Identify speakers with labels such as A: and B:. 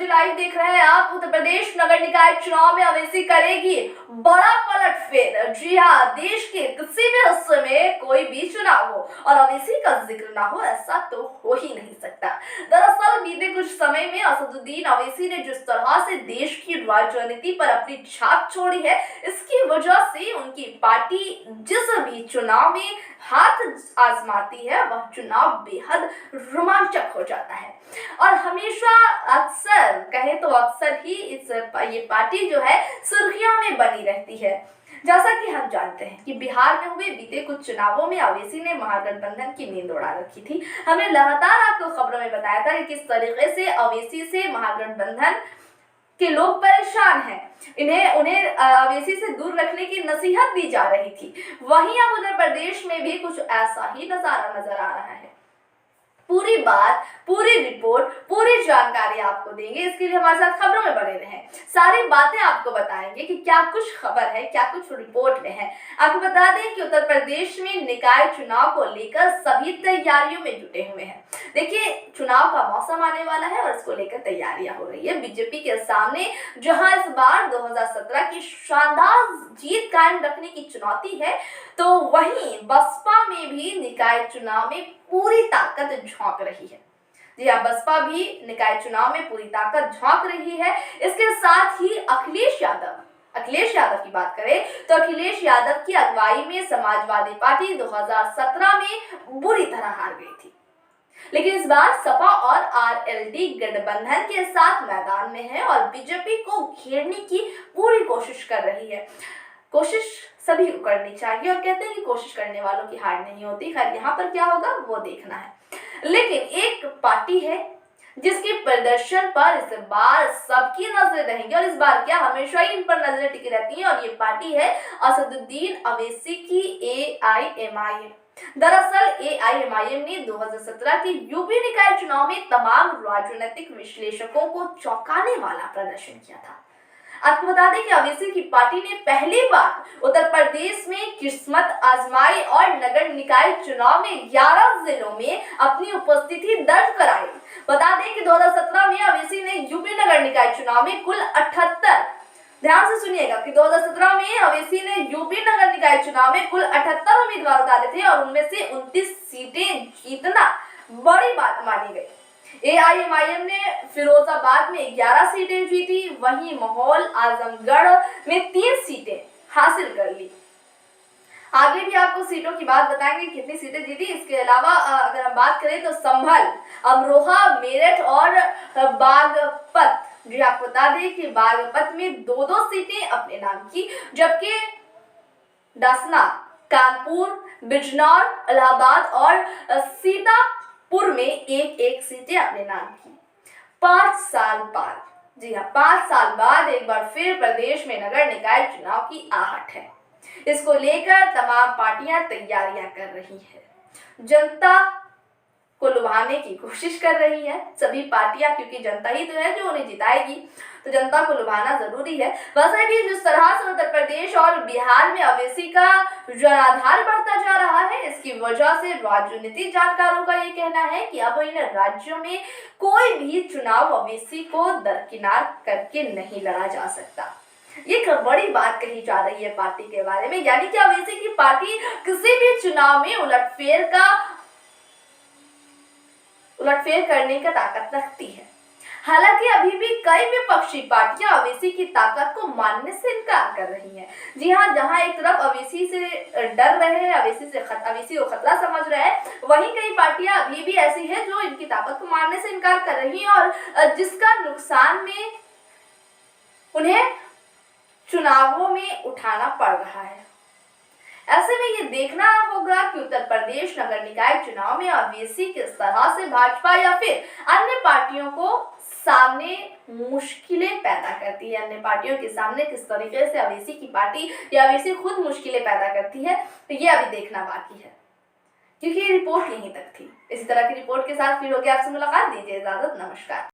A: सब्जी लाइव देख रहे हैं आप। उत्तर प्रदेश नगर निकाय चुनाव में अवेसी करेगी बड़ा पलटफेर। जी हाँ, देश के किसी भी हिस्से में कोई भी चुनाव हो और अवेसी का जिक्र ना हो, ऐसा तो हो ही नहीं सकता। दरअसल बीते कुछ समय में असदुद्दीन अवेसी ने जिस तरह से देश की राजनीति पर अपनी छाप छोड़ी है, इसकी वजह से उनकी पार्टी जिस भी चुनाव में हाथ आजमाती है वह चुनाव बेहद रोमांचक हो जाता है। और हमेशा अक्सर कहे तो अक्सर ही ये पार्टी जो है सुर्खियों में बनी रहती है। जैसा कि हम जानते हैं कि बिहार में हुए बीते कुछ चुनावों में अवेसी ने महागठबंधन की नींद उड़ा रखी थी। हमने लगातार आपको खबरों में बताया था कि किस तरीके से अवेसी से महागठबंधन के लोग परेशान हैं। उन्हें अवेसी से दूर रखने की नसीहत दी जा रही थी। वहीं अब उत्तर प्रदेश में भी कुछ ऐसा ही नजारा नजर आ रहा है। पूरी बात, पूरी रिपोर्ट, पूरी जानकारी आपको देंगे। इसके लिए हमारे साथ खबरों में बने रहें। सारी बातें आपको बताएंगे कि क्या कुछ खबर है, क्या कुछ रिपोर्ट में है। आपको बता दें कि उत्तर प्रदेश में निकाय चुनाव को लेकर सभी तैयारियों में जुटे हुए हैं। देखिए, चुनाव का मौसम आने वाला है और इसको लेकर तैयारियां हो रही है बीजेपी के सामने। जहां इस बार 2017 की शानदार जीत कायम रखने की चुनौती है, तो वहीं बसपा में भी निकाय चुनाव में पूरी ताकत झोंक रही है। जी हाँ, बसपा भी निकाय चुनाव में पूरी ताकत झोंक रही है। इसके साथ ही अखिलेश यादव की बात करें तो अखिलेश यादव की अगुवाई में समाजवादी पार्टी 2017 में बुरी तरह हार गई थी, लेकिन इस बार सपा और आरएलडी गठबंधन के साथ मैदान में है और बीजेपी को घेरने की पूरी कोशिश कर रही है। कोशिश सभी को करनी चाहिए और कहते हैं कि कोशिश करने वालों की हार नहीं होती। खैर, यहाँ पर क्या होगा वो देखना है। लेकिन एक पार्टी है जिसके प्रदर्शन पर इस बार सबकी नजरें रहेंगी और इस बार क्या हमेशा ही इन पर नजरें टिकी रहती हैं और ये पार्टी है असदुद्दीन अवेसी की एआईएमआईएम। दरअसल एआईएमआईएम ने 2017 के यूपी निकाय चुनाव में तमाम राजनीतिक विश्लेषकों को चौंकाने वाला प्रदर्शन किया था। आपको बता दें कि अवेसी की पार्टी ने पहली बार उत्तर प्रदेश में किस्मत आजमाई और नगर निकाय चुनाव में 11 जिलों में अपनी उपस्थिति दर्ज कराई। बता दें कि 2017 में अवेसी ने यूपी नगर निकाय चुनाव में कुल 78, ध्यान से सुनिएगा कि 2017 में अवेसी ने यूपी नगर निकाय चुनाव में कुल 78 उम्मीदवार उतारे थे और उनमें से 29 सीटें जीतना बड़ी बात मानी गई। एआईएमआईएम ने फिरोजाबाद में 11 सीटें जीती, वहीं माहौल आजमगढ़ में 3 सीटें हासिल कर ली। आगे भी आपको सीटों की बात बताएंगे कितनी सीटें जीती। इसके अलावा अगर हम बात करें तो संभल, अमरोहा, मेरठ और बागपत, जी आपको बता दें कि बागपत में 2-2 सीटें अपने नाम की, जबकि डसना, कानपुर, बिजनौर, इलाहाबाद और सीतापुर में 1-1 सीटें अपने नाम की। 5 साल बाद, जी हाँ, 5 साल बाद एक बार फिर प्रदेश में नगर निकाय चुनाव की आहट है। इसको लेकर तमाम पार्टियां तैयारियां कर रही है, जनता को लुभाने की कोशिश कर रही है सभी पार्टियां, क्योंकि जनता ही तो है जो उन्हें जिताएगी, तो जनता को लुभाना जरूरी है। वैसे भी जिस तरह से उत्तर प्रदेश और बिहार में अवेसी का जनाधार बढ़ता जा रहा है, इसकी वजह से राजनीति जानकारों का ये कहना है कि अब इन राज्यों में कोई भी चुनाव अवेसी को दरकिनार करके नहीं लड़ा जा सकता। ये बड़ी बात कही जा रही है पार्टी के बारे में, यानी कि अवेसी की पार्टी किसी भी चुनाव में उलटफेर करने का ताकत रखती है। हालांकि अभी भी कई विपक्षी पार्टियां अवेसी की ताकत को मानने से इनकार कर रही हैं। जी हां, जहां एक तरफ अवेसी से डर रहे हैं, अवेसी को खतरा समझ रहे हैं, वहीं कई पार्टियां अभी भी ऐसी हैं जो इनकी ताकत को मानने से इनकार कर रही हैं और जिसका नुकसान में उन्हें चुनावों में उठाना पड़ रहा है। ऐसे में ये देखना होगा कि उत्तर प्रदेश नगर निकाय चुनाव में अवेसी किस तरह से भाजपा या फिर अन्य पार्टियों को सामने मुश्किलें पैदा करती है। अन्य पार्टियों के सामने किस तरीके से अवेसी की पार्टी या अवेसी खुद मुश्किलें पैदा करती है, तो ये अभी देखना बाकी है, क्योंकि ये रिपोर्ट यहीं तक थी। इसी तरह की रिपोर्ट के साथ फिर होगी आपसे मुलाकात। दीजिए इजाजत, नमस्कार।